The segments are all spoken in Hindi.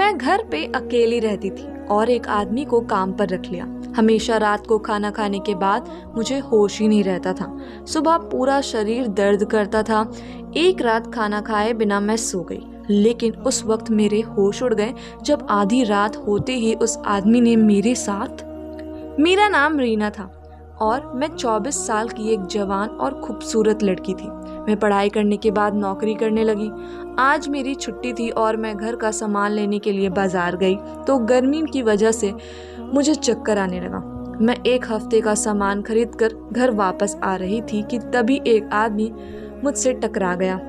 मैं घर पे अकेली रहती थी और एक आदमी को काम पर रख लिया। हमेशा रात को खाना खाने के बाद मुझे होश ही नहीं रहता था। सुबह पूरा शरीर दर्द करता था। एक रात खाना खाए बिना मैं सो गई, लेकिन उस वक्त मेरे होश उड़ गए जब आधी रात होते ही उस आदमी ने मेरे साथ। मेरा नाम रीना था और मैं 24 साल की एक जवान और खूबसूरत लड़की थी। मैं पढ़ाई करने के बाद नौकरी करने लगी। आज मेरी छुट्टी थी और मैं घर का सामान लेने के लिए बाजार गई तो गर्मी की वजह से मुझे चक्कर आने लगा। मैं एक हफ्ते का सामान खरीद कर घर वापस आ रही थी कि तभी एक आदमी मुझसे टकरा गया।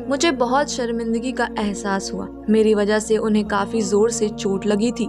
मुझे बहुत शर्मिंदगी का एहसास हुआ। मेरी वजह से उन्हें काफ़ी ज़ोर से चोट लगी थी।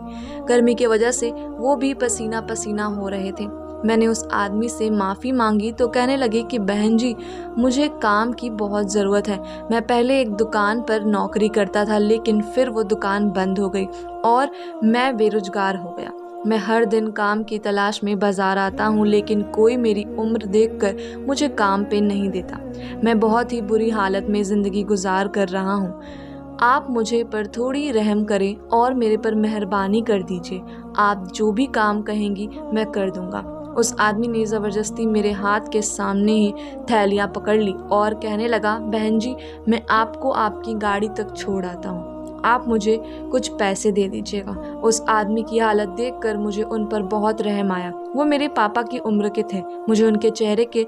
गर्मी की वजह से वो भी पसीना पसीना हो रहे थे। मैंने उस आदमी से माफ़ी मांगी तो कहने लगे कि बहन जी, मुझे काम की बहुत ज़रूरत है। मैं पहले एक दुकान पर नौकरी करता था, लेकिन फिर वो दुकान बंद हो गई और मैं बेरोजगार हो गया। मैं हर दिन काम की तलाश में बाज़ार आता हूँ, लेकिन कोई मेरी उम्र देखकर मुझे काम पे नहीं देता। मैं बहुत ही बुरी हालत में ज़िंदगी गुजार कर रहा हूँ। आप मुझे पर थोड़ी रहम करें और मेरे पर मेहरबानी कर दीजिए। आप जो भी काम कहेंगी मैं कर दूँगा। उस आदमी ने ज़बरदस्ती मेरे हाथ के सामने ही थैलियाँ पकड़ ली और कहने लगा, बहन जी, मैं आपको आपकी गाड़ी तक छोड़ आता हूँ, आप मुझे कुछ पैसे दे दीजिएगा। उस आदमी की हालत देखकर मुझे उन पर बहुत रहम आया। वो मेरे पापा की उम्र के थे। मुझे उनके चेहरे के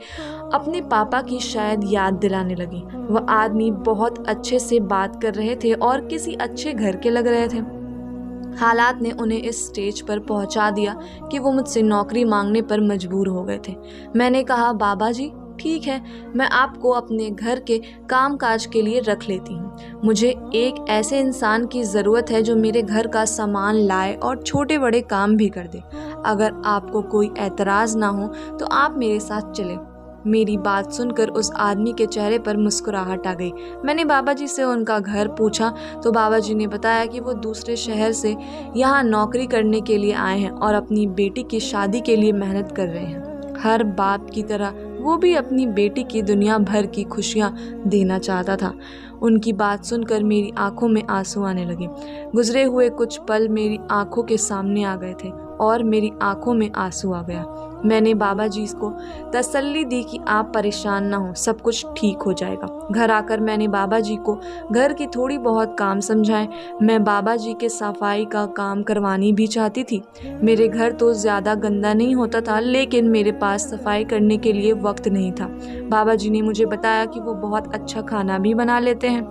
अपने पापा की शायद याद दिलाने लगी। वह आदमी बहुत अच्छे से बात कर रहे थे और किसी अच्छे घर के लग रहे थे। हालात ने उन्हें इस स्टेज पर पहुंचा दिया कि वो मुझसे नौकरी मांगने पर मजबूर हो गए थे। मैंने कहा, बाबा जी, ठीक है, मैं आपको अपने घर के कामकाज के लिए रख लेती हूँ। मुझे एक ऐसे इंसान की ज़रूरत है जो मेरे घर का सामान लाए और छोटे बड़े काम भी कर दे। अगर आपको कोई एतराज़ ना हो तो आप मेरे साथ चलें। मेरी बात सुनकर उस आदमी के चेहरे पर मुस्कुराहट आ गई। मैंने बाबा जी से उनका घर पूछा तो बाबा जी ने बताया कि वो दूसरे शहर से यहाँ नौकरी करने के लिए आए हैं और अपनी बेटी की शादी के लिए मेहनत कर रहे हैं। हर बाप की तरह वो भी अपनी बेटी की दुनिया भर की खुशियाँ देना चाहता था। उनकी बात सुनकर मेरी आंखों में आंसू आने लगे। गुजरे हुए कुछ पल मेरी आंखों के सामने आ गए थे और मेरी आंखों में आंसू आ गया। मैंने बाबा जी को तसल्ली दी कि आप परेशान ना हो, सब कुछ ठीक हो जाएगा। घर आकर मैंने बाबा जी को घर की थोड़ी बहुत काम समझाए। मैं बाबा जी के सफाई का काम करवानी भी चाहती थी। मेरे घर तो ज़्यादा गंदा नहीं होता था, लेकिन मेरे पास सफाई करने के लिए वक्त नहीं था। बाबा जी ने मुझे बताया कि वो बहुत अच्छा खाना भी बना लेते हैं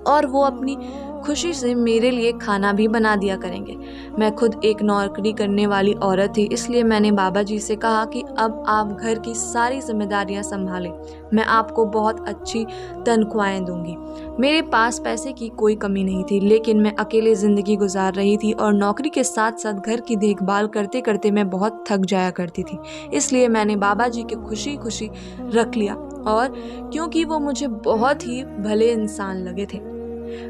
और वो अपनी खुशी से मेरे लिए खाना भी बना दिया करेंगे। मैं खुद एक नौकरी करने वाली औरत थी, इसलिए मैंने बाबा जी से कहा कि अब आप घर की सारी जिम्मेदारियां संभालें। मैं आपको बहुत अच्छी तनख्वाहें दूंगी। मेरे पास पैसे की कोई कमी नहीं थी, लेकिन मैं अकेले ज़िंदगी गुजार रही थी और नौकरी के साथ साथ घर की देखभाल करते करते मैं बहुत थक जाया करती थी। इसलिए मैंने बाबा जी के खुशी खुशी रख लिया, और क्योंकि वो मुझे बहुत ही भले इंसान लगे थे।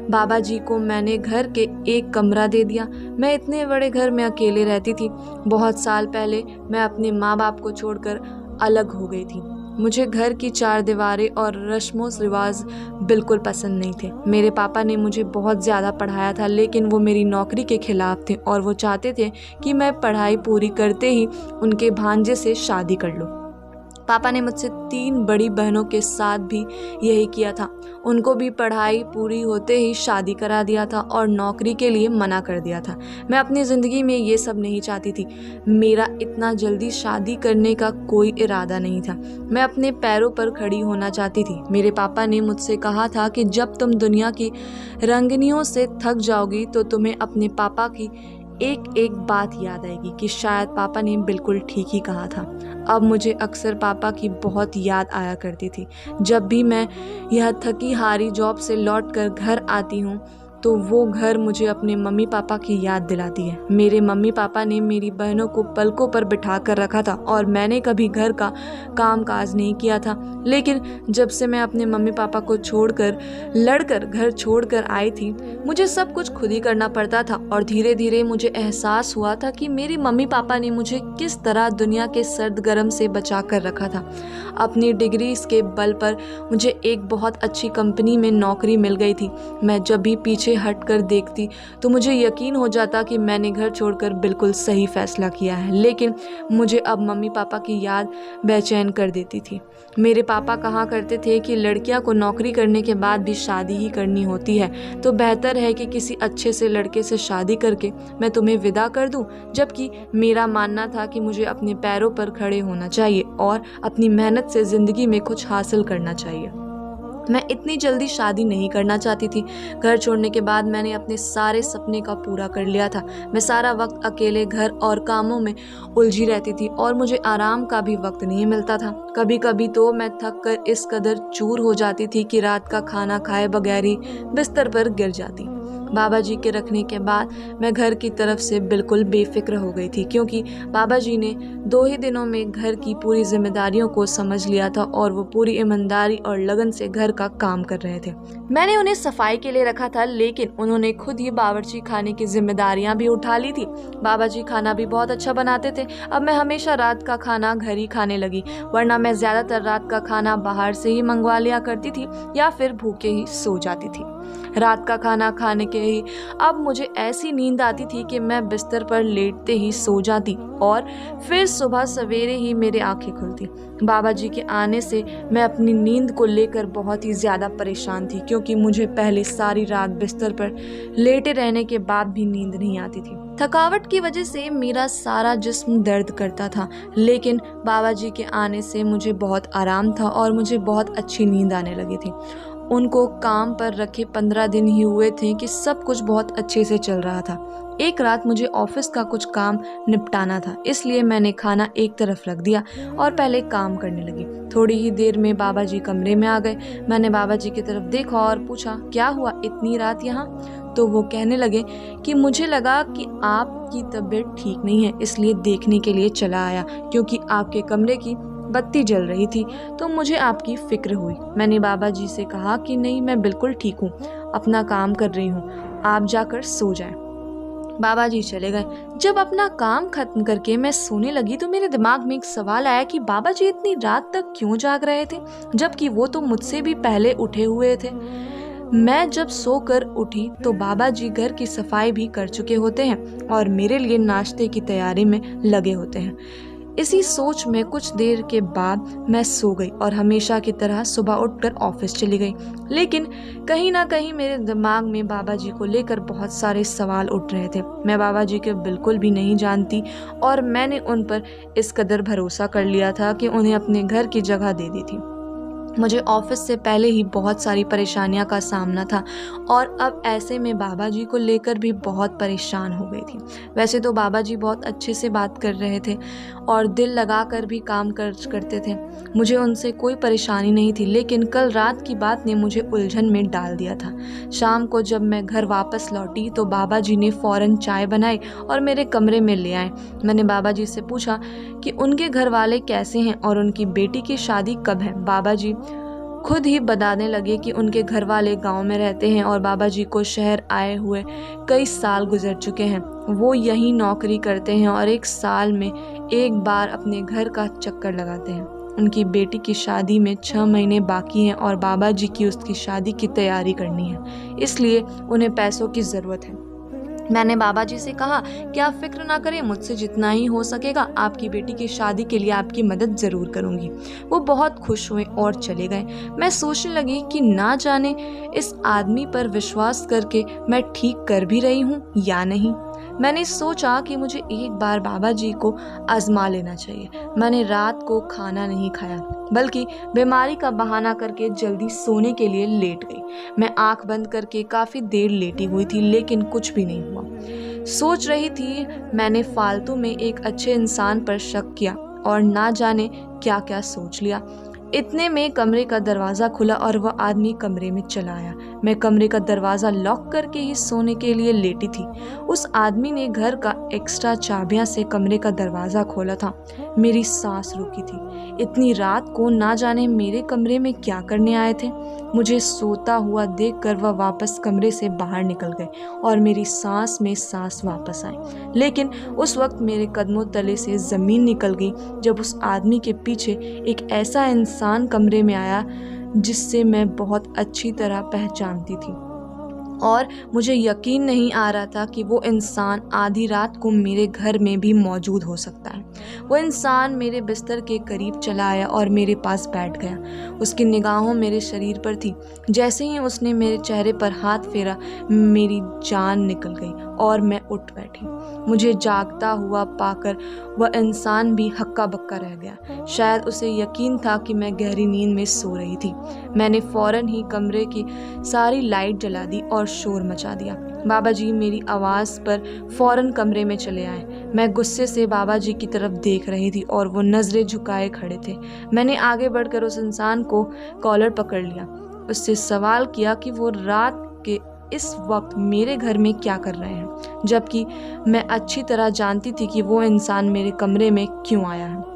बाबा जी को मैंने घर के एक कमरा दे दिया। मैं इतने बड़े घर में अकेले रहती थी। बहुत साल पहले मैं अपने माँ बाप को छोड़कर अलग हो गई थी। मुझे घर की चार दीवारें और रस्मों रिवाज बिल्कुल पसंद नहीं थे। मेरे पापा ने मुझे बहुत ज़्यादा पढ़ाया था, लेकिन वो मेरी नौकरी के खिलाफ थे और वो चाहते थे कि मैं पढ़ाई पूरी करते ही उनके भांजे से शादी कर लूँ। पापा ने मुझसे 3 बड़ी बहनों के साथ भी यही किया था। उनको भी पढ़ाई पूरी होते ही शादी करा दिया था और नौकरी के लिए मना कर दिया था। मैं अपनी ज़िंदगी में ये सब नहीं चाहती थी। मेरा इतना जल्दी शादी करने का कोई इरादा नहीं था। मैं अपने पैरों पर खड़ी होना चाहती थी। मेरे पापा ने मुझसे कहा था कि जब तुम दुनिया की रंगनियों से थक जाओगी तो तुम्हें अपने पापा की एक एक बात याद आएगी कि शायद पापा ने बिल्कुल ठीक ही कहा था। अब मुझे अक्सर पापा की बहुत याद आया करती थी। जब भी मैं यह थकी हारी जॉब से लौटकर घर आती हूँ तो वो घर मुझे अपने मम्मी पापा की याद दिलाती है। मेरे मम्मी पापा ने मेरी बहनों को पलकों पर बिठा कर रखा था और मैंने कभी घर का काम काज नहीं किया था। लेकिन जब से मैं अपने मम्मी पापा को छोड़कर लड़कर घर छोड़कर आई थी, मुझे सब कुछ खुद ही करना पड़ता था और धीरे धीरे मुझे एहसास हुआ था कि मेरे मम्मी पापा ने मुझे किस तरह दुनिया के सर्द गर्म से बचा कर रखा था। अपनी डिग्री के बल पर मुझे एक बहुत अच्छी कंपनी में नौकरी मिल गई थी। मैं जब भी पीछे पीछे हटकर देखती तो मुझे यकीन हो जाता कि मैंने घर छोड़कर बिल्कुल सही फैसला किया है। लेकिन मुझे अब मम्मी पापा की याद बेचैन कर देती थी। मेरे पापा कहा करते थे कि लड़कियां को नौकरी करने के बाद भी शादी ही करनी होती है, तो बेहतर है कि किसी अच्छे से लड़के से शादी करके मैं तुम्हें विदा कर दूं। जबकि मेरा मानना था कि मुझे अपने पैरों पर खड़े होना चाहिए और अपनी मेहनत से ज़िंदगी में कुछ हासिल करना चाहिए। मैं इतनी जल्दी शादी नहीं करना चाहती थी। घर छोड़ने के बाद मैंने अपने सारे सपने का पूरा कर लिया था। मैं सारा वक्त अकेले घर और कामों में उलझी रहती थी और मुझे आराम का भी वक्त नहीं मिलता था। कभी कभी तो मैं थक कर इस कदर चूर हो जाती थी कि रात का खाना खाए बगैर ही बिस्तर पर गिर जाती। बाबा जी के रखने के बाद मैं घर की तरफ से बिल्कुल बेफिक्र हो गई थी, क्योंकि बाबा जी ने 2 ही दिनों में घर की पूरी जिम्मेदारियों को समझ लिया था और वो पूरी ईमानदारी और लगन से घर का काम कर रहे थे। मैंने उन्हें सफाई के लिए रखा था, लेकिन उन्होंने खुद ही बावर्ची खाने की जिम्मेदारियां भी उठा ली थी। बाबा जी खाना भी बहुत अच्छा बनाते थे। अब मैं हमेशा रात का खाना घर ही खाने लगी, वरना मैं ज्यादातर रात का खाना बाहर से ही मंगवा लिया करती थी या फिर भूखे ही सो जाती थी। रात का खाना खाने के ही अब मुझे ऐसी नींद आती थी कि मैं बिस्तर पर लेटते ही सो जाती और फिर सुबह सवेरे ही मेरी आंखें खुलती। बाबा जी के आने से मैं अपनी नींद को लेकर बहुत ही ज़्यादा परेशान थी, क्योंकि मुझे पहले सारी रात बिस्तर पर लेटे रहने के बाद भी नींद नहीं आती थी। थकावट की वजह से मेरा सारा जिस्म दर्द करता था, लेकिन बाबा जी के आने से मुझे बहुत आराम था और मुझे बहुत अच्छी नींद आने लगी थी। उनको काम पर रखे 15 दिन ही हुए थे कि सब कुछ बहुत अच्छे से चल रहा था। एक रात मुझे ऑफिस का कुछ काम निपटाना था, इसलिए मैंने खाना एक तरफ रख दिया और पहले काम करने लगी। थोड़ी ही देर में बाबा जी कमरे में आ गए। मैंने बाबा जी की तरफ देखा और पूछा, क्या हुआ इतनी रात यहाँ? तो वो कहने लगे कि मुझे लगा कि आपकी तबीयत ठीक नहीं है, इसलिए देखने के लिए चला आया, क्योंकि आपके कमरे की बत्ती जल रही थी तो मुझे आपकी फिक्र हुई। मैंने बाबा जी से कहा कि नहीं, मैं बिल्कुल ठीक हूँ, अपना काम कर रही हूँ, आप जाकर सो जाएं। बाबा जी चले गए। जब अपना काम खत्म करके मैं सोने लगी तो मेरे दिमाग में एक सवाल आया कि बाबा जी इतनी रात तक क्यों जाग रहे थे, जबकि वो तो मुझसे भी पहले उठे हुए थे। मैं जब सोकर उठी तो बाबा जी घर की सफाई भी कर चुके होते हैं और मेरे लिए नाश्ते की तैयारी में लगे होते हैं। इसी सोच में कुछ देर के बाद मैं सो गई और हमेशा की तरह सुबह उठकर ऑफिस चली गई। लेकिन कहीं ना कहीं मेरे दिमाग में बाबा जी को लेकर बहुत सारे सवाल उठ रहे थे। मैं बाबा जी के बिल्कुल भी नहीं जानती और मैंने उन पर इस कदर भरोसा कर लिया था कि उन्हें अपने घर की जगह दे दी थी। मुझे ऑफिस से पहले ही बहुत सारी परेशानियों का सामना था और अब ऐसे में बाबा जी को लेकर भी बहुत परेशान हो गई थी। वैसे तो बाबा जी बहुत अच्छे से बात कर रहे थे और दिल लगाकर भी काम करते थे, मुझे उनसे कोई परेशानी नहीं थी। लेकिन कल रात की बात ने मुझे उलझन में डाल दिया था। शाम को जब मैं घर वापस लौटी तो बाबा जी ने फ़ौरन चाय बनाई और मेरे कमरे में ले आए। मैंने बाबा जी से पूछा कि उनके घर वाले कैसे हैं और उनकी बेटी की शादी कब है। बाबा जी खुद ही बताने लगे कि उनके घर वाले गांव में रहते हैं और बाबा जी को शहर आए हुए कई साल गुजर चुके हैं। वो यहीं नौकरी करते हैं और 1 साल में एक बार अपने घर का चक्कर लगाते हैं। उनकी बेटी की शादी में 6 महीने बाकी हैं और बाबा जी की उसकी शादी की तैयारी करनी है, इसलिए उन्हें पैसों की ज़रूरत है। मैंने बाबा जी से कहा कि आप फिक्र ना करें, मुझसे जितना ही हो सकेगा आपकी बेटी की शादी के लिए आपकी मदद ज़रूर करूँगी। वो बहुत खुश हुए और चले गए। मैं सोचने लगी कि ना जाने इस आदमी पर विश्वास करके मैं ठीक कर भी रही हूँ या नहीं। मैंने सोचा कि मुझे एक बार बाबा जी को आजमा लेना चाहिए। मैंने रात को खाना नहीं खाया, बल्कि बीमारी का बहाना करके जल्दी सोने के लिए लेट गई। मैं आंख बंद करके काफ़ी देर लेटी हुई थी, लेकिन कुछ भी नहीं हुआ। सोच रही थी, मैंने फालतू में एक अच्छे इंसान पर शक किया और ना जाने क्या क्या सोच लिया। इतने में कमरे का दरवाज़ा खुला और वह आदमी कमरे में चला आया। मैं कमरे का दरवाज़ा लॉक करके ही सोने के लिए लेटी थी। उस आदमी ने घर का एक्स्ट्रा चाबियां से कमरे का दरवाज़ा खोला था। मेरी सांस रुकी थी। इतनी रात को ना जाने मेरे कमरे में क्या करने आए थे। मुझे सोता हुआ देखकर वह वापस कमरे से बाहर निकल गए और मेरी सांस में सांस वापस आई। लेकिन उस वक्त मेरे कदमों तले से ज़मीन निकल गई जब उस आदमी के पीछे एक ऐसा इंसान कमरे में आया जिससे मैं बहुत अच्छी तरह पहचानती थी। और मुझे यकीन नहीं आ रहा था कि वो इंसान आधी रात को मेरे घर में भी मौजूद हो सकता है। वो इंसान मेरे बिस्तर के करीब चला आया और मेरे पास बैठ गया। उसकी निगाहों मेरे शरीर पर थी। जैसे ही उसने मेरे चेहरे पर हाथ फेरा, मेरी जान निकल गई और मैं उठ बैठी। मुझे जागता हुआ पाकर वह इंसान भी हक्का बक्का रह गया। शायद उसे यकीन था कि मैं गहरी नींद में सो रही थी। मैंने फौरन ही कमरे की सारी लाइट जला दी और शोर मचा दिया। बाबा जी मेरी आवाज़ पर फौरन कमरे में चले आए। मैं गुस्से से बाबा जी की तरफ देख रही थी और वो नज़रें झुकाए खड़े थे। मैंने आगे बढ़कर उस इंसान को कॉलर पकड़ लिया। उससे सवाल किया कि वो रात के इस वक्त मेरे घर में क्या कर रहे हैं, जबकि मैं अच्छी तरह जानती थी कि वो इंसान मेरे कमरे में क्यों आया है।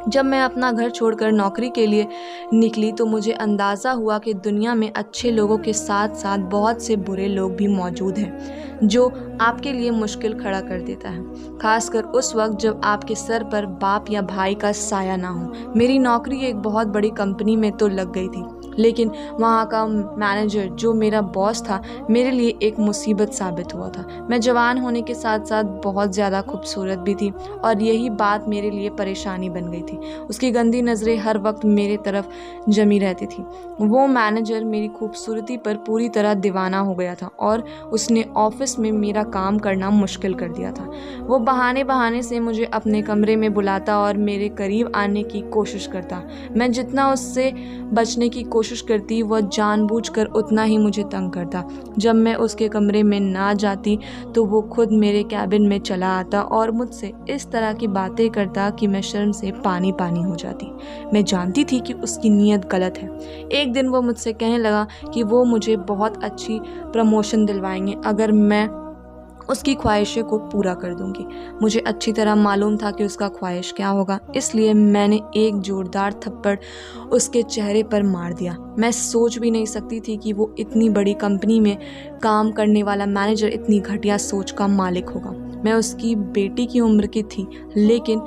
जब मैं अपना घर छोड़कर नौकरी के लिए निकली तो मुझे अंदाज़ा हुआ कि दुनिया में अच्छे लोगों के साथ साथ बहुत से बुरे लोग भी मौजूद हैं, जो आपके लिए मुश्किल खड़ा कर देता है, खासकर उस वक्त जब आपके सर पर बाप या भाई का साया ना हो। मेरी नौकरी एक बहुत बड़ी कंपनी में तो लग गई थी, लेकिन वहाँ का मैनेजर जो मेरा बॉस था मेरे लिए एक मुसीबत साबित हुआ था। मैं जवान होने के साथ साथ बहुत ज़्यादा खूबसूरत भी थी और यही बात मेरे लिए परेशानी बन गई थी। उसकी गंदी नज़रें हर वक्त मेरे तरफ जमी रहती थी। वो मैनेजर मेरी खूबसूरती पर पूरी तरह दीवाना हो गया था और उसने ऑफिस में मेरा काम करना मुश्किल कर दिया था। वो बहाने से मुझे अपने कमरे में बुलाता और मेरे करीब आने की कोशिश करता। मैं जितना उससे बचने की कोशिश करती वह जानबूझकर उतना ही मुझे तंग करता। जब मैं उसके कमरे में ना जाती तो वो खुद मेरे कैबिन में चला आता और मुझसे इस तरह की बातें करता कि मैं शर्म से पानी पानी हो जाती। मैं जानती थी कि उसकी नीयत गलत है। एक दिन वो मुझसे कहने लगा कि वो मुझे बहुत अच्छी प्रमोशन दिलवाएंगे अगर मैं उसकी ख्वाहिशें को पूरा कर दूंगी। मुझे अच्छी तरह मालूम था कि उसका ख्वाहिश क्या होगा, इसलिए मैंने एक जोरदार थप्पड़ उसके चेहरे पर मार दिया। मैं सोच भी नहीं सकती थी कि वो इतनी बड़ी कंपनी में काम करने वाला मैनेजर इतनी घटिया सोच का मालिक होगा। मैं उसकी बेटी की उम्र की थी, लेकिन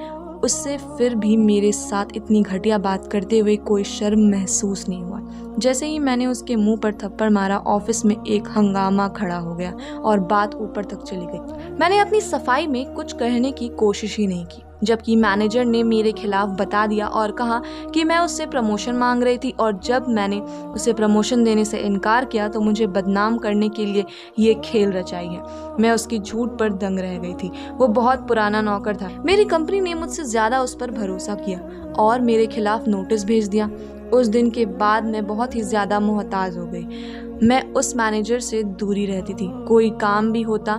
उससे फिर भी मेरे साथ इतनी घटिया बात करते हुए कोई शर्म महसूस नहीं हुआ। जैसे ही मैंने उसके मुंह पर थप्पड़ मारा, ऑफिस में एक हंगामा खड़ा हो गया और बात ऊपर तक चली गई। मैंने अपनी सफाई में कुछ कहने की कोशिश ही नहीं की, जबकि मैनेजर ने मेरे खिलाफ बता दिया और कहा कि मैं उससे प्रमोशन मांग रही थी और जब मैंने उसे प्रमोशन देने से इनकार किया तो मुझे बदनाम करने के लिए ये खेल रचाई है। मैं उसकी झूठ पर दंग रह गई थी। वो बहुत पुराना नौकर था। मेरी कंपनी ने मुझसे ज़्यादा उस पर भरोसा किया और मेरे खिलाफ नोटिस भेज दिया। उस दिन के बाद मैं बहुत ही ज़्यादा मोहताज हो गई। मैं उस मैनेजर से दूरी रहती थी। कोई काम भी होता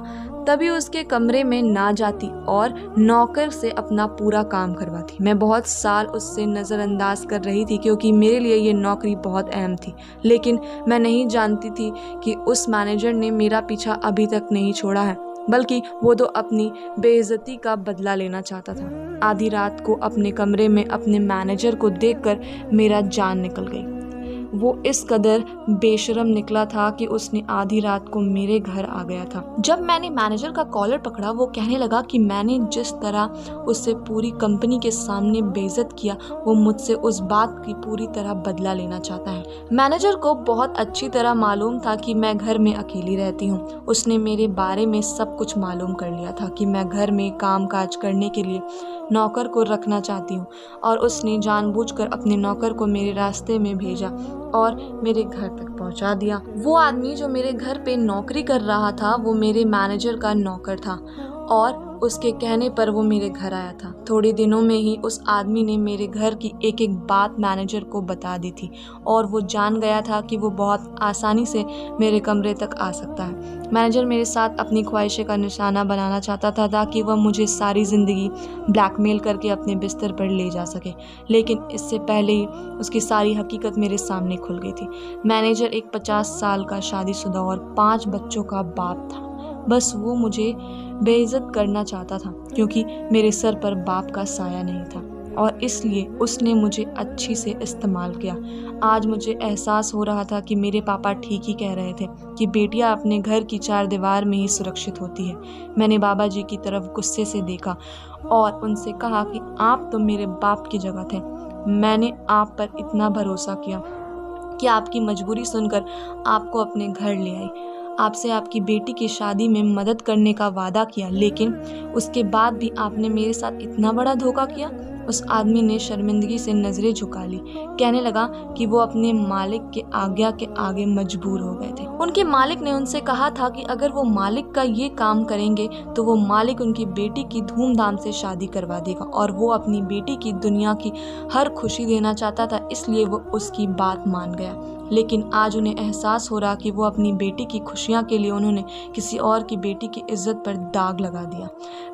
तभी उसके कमरे में ना जाती और नौकर से अपना पूरा काम करवाती। मैं बहुत साल उससे नज़रअंदाज कर रही थी क्योंकि मेरे लिए ये नौकरी बहुत अहम थी, लेकिन मैं नहीं जानती थी कि उस मैनेजर ने मेरा पीछा अभी तक नहीं छोड़ा है, बल्कि वो तो अपनी बेइज्जती का बदला लेना चाहता था। आधी रात को अपने कमरे में अपने मैनेजर को देखकर मेरा जान निकल गई। वो इस कदर बेशरम निकला था कि उसने आधी रात को मेरे घर आ गया था। जब मैंने मैनेजर का कॉलर पकड़ा, वो कहने लगा कि मैंने जिस तरह उससे पूरी कंपनी के सामने बेइज्जत किया, वो मुझसे उस बात की पूरी तरह बदला लेना चाहता है। मैनेजर को बहुत अच्छी तरह मालूम था कि मैं घर में अकेली रहती हूँ। उसने मेरे बारे में सब कुछ मालूम कर लिया था कि मैं घर में काम काज करने के लिए नौकर को रखना चाहती हूँ और उसने जानबूझकर अपने नौकर को मेरे रास्ते में भेजा और मेरे घर तक पहुंचा दिया। वो आदमी जो मेरे घर पे नौकरी कर रहा था वो मेरे मैनेजर का नौकर था और उसके कहने पर वो मेरे घर आया था। थोड़े दिनों में ही उस आदमी ने मेरे घर की एक एक बात मैनेजर को बता दी थी और वो जान गया था कि वो बहुत आसानी से मेरे कमरे तक आ सकता है। मैनेजर मेरे साथ अपनी ख्वाहिशें का निशाना बनाना चाहता था ताकि वह मुझे सारी ज़िंदगी ब्लैकमेल करके अपने बिस्तर पर ले जा सके, लेकिन इससे पहले ही उसकी सारी हकीकत मेरे सामने खुल गई थी। मैनेजर एक 50 साल का शादीशुदा और 5 बच्चों का बाप था। बस वो मुझे बेइज्जत करना चाहता था क्योंकि मेरे सर पर बाप का साया नहीं था और इसलिए उसने मुझे अच्छी से इस्तेमाल किया। आज मुझे एहसास हो रहा था कि मेरे पापा ठीक ही कह रहे थे कि बेटियां अपने घर की 4 दीवार में ही सुरक्षित होती है। मैंने बाबा जी की तरफ गुस्से से देखा और उनसे कहा कि आप तो मेरे बाप की जगह थे। मैंने आप पर इतना भरोसा किया कि आपकी मजबूरी सुनकर आपको अपने घर ले आई। आपसे आपकी बेटी की शादी में मदद करने का वादा किया, लेकिन उसके बाद भी आपने मेरे साथ इतना बड़ा धोखा किया। उस आदमी ने शर्मिंदगी से नजरें झुका ली। कहने लगा कि वो अपने मालिक के आज्ञा के आगे मजबूर हो गए थे। उनके मालिक ने उनसे कहा था कि अगर वो मालिक का ये काम करेंगे तो वो मालिक उनकी बेटी की धूमधाम से शादी करवा देगा, और वो अपनी बेटी की दुनिया की हर खुशी देना चाहता था, इसलिए वो उसकी बात मान गया। लेकिन आज उन्हें एहसास हो रहा कि वो अपनी बेटी की खुशियाँ के लिए उन्होंने किसी और की बेटी की इज्जत पर दाग लगा दिया।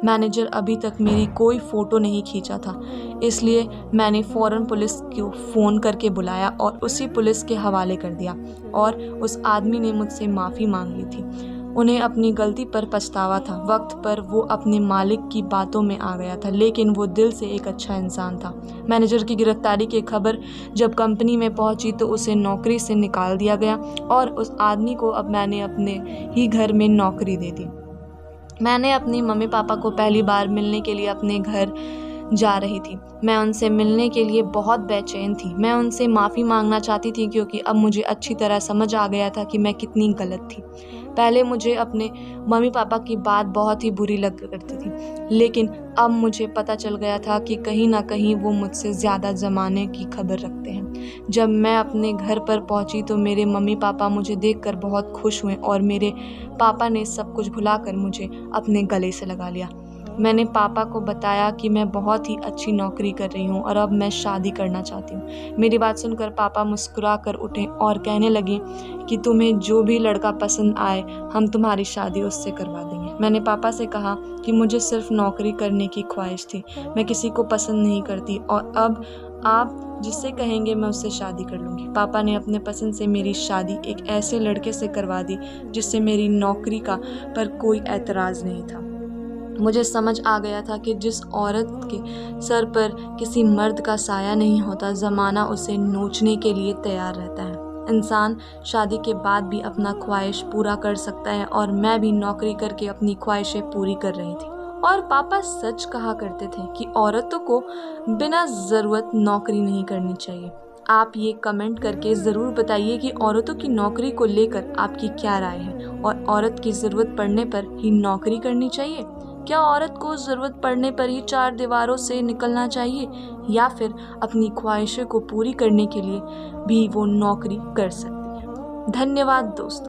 मैनेजर अभी तक मेरी कोई फ़ोटो नहीं खींचा था, इसलिए मैंने फ़ौरन पुलिस को फ़ोन करके बुलाया और उसी पुलिस के हवाले कर दिया, और उस आदमी ने मुझसे माफ़ी मांग ली थी। उन्हें अपनी गलती पर पछतावा था। वक्त पर वो अपने मालिक की बातों में आ गया था, लेकिन वो दिल से एक अच्छा इंसान था। मैनेजर की गिरफ्तारी की खबर जब कंपनी में पहुंची तो उसे नौकरी से निकाल दिया गया, और उस आदमी को अब मैंने अपने ही घर में नौकरी दे दी। मैंने अपनी मम्मी पापा को पहली बार मिलने के लिए अपने घर जा रही थी। मैं उनसे मिलने के लिए बहुत बेचैन थी। मैं उनसे माफ़ी मांगना चाहती थी, क्योंकि अब मुझे अच्छी तरह समझ आ गया था कि मैं कितनी गलत थी। पहले मुझे अपने मम्मी पापा की बात बहुत ही बुरी लग करती थी, लेकिन अब मुझे पता चल गया था कि कहीं ना कहीं वो मुझसे ज़्यादा ज़माने की खबर रखते हैं। जब मैं अपने घर पर पहुंची तो मेरे मम्मी पापा मुझे देखकर बहुत खुश हुए, और मेरे पापा ने सब कुछ भुलाकर मुझे अपने गले से लगा लिया। मैंने पापा को बताया कि मैं बहुत ही अच्छी नौकरी कर रही हूँ और अब मैं शादी करना चाहती हूँ। मेरी बात सुनकर पापा मुस्कुरा कर उठे और कहने लगे कि तुम्हें जो भी लड़का पसंद आए हम तुम्हारी शादी उससे करवा देंगे। मैंने पापा से कहा कि मुझे सिर्फ नौकरी करने की ख्वाहिश थी, मैं किसी को पसंद नहीं करती, और अब आप जिससे कहेंगे मैं उससे शादी कर लूँगी। पापा ने अपने पसंद से मेरी शादी एक ऐसे लड़के से करवा दी जिससे मेरी नौकरी का पर कोई एतराज़ नहीं था। मुझे समझ आ गया था कि जिस औरत के सर पर किसी मर्द का साया नहीं होता, ज़माना उसे नोचने के लिए तैयार रहता है। इंसान शादी के बाद भी अपना ख्वाहिश पूरा कर सकता है, और मैं भी नौकरी करके अपनी ख्वाहिशें पूरी कर रही थी। और पापा सच कहा करते थे कि औरतों को बिना ज़रूरत नौकरी नहीं करनी चाहिए। आप ये कमेंट करके ज़रूर बताइए कि औरतों की नौकरी को लेकर आपकी क्या राय है, और औरत की ज़रूरत पड़ने पर ही नौकरी करनी चाहिए? क्या औरत को ज़रूरत पड़ने पर ही 4 दीवारों से निकलना चाहिए, या फिर अपनी ख्वाहिशों को पूरी करने के लिए भी वो नौकरी कर सकती है? धन्यवाद दोस्तों।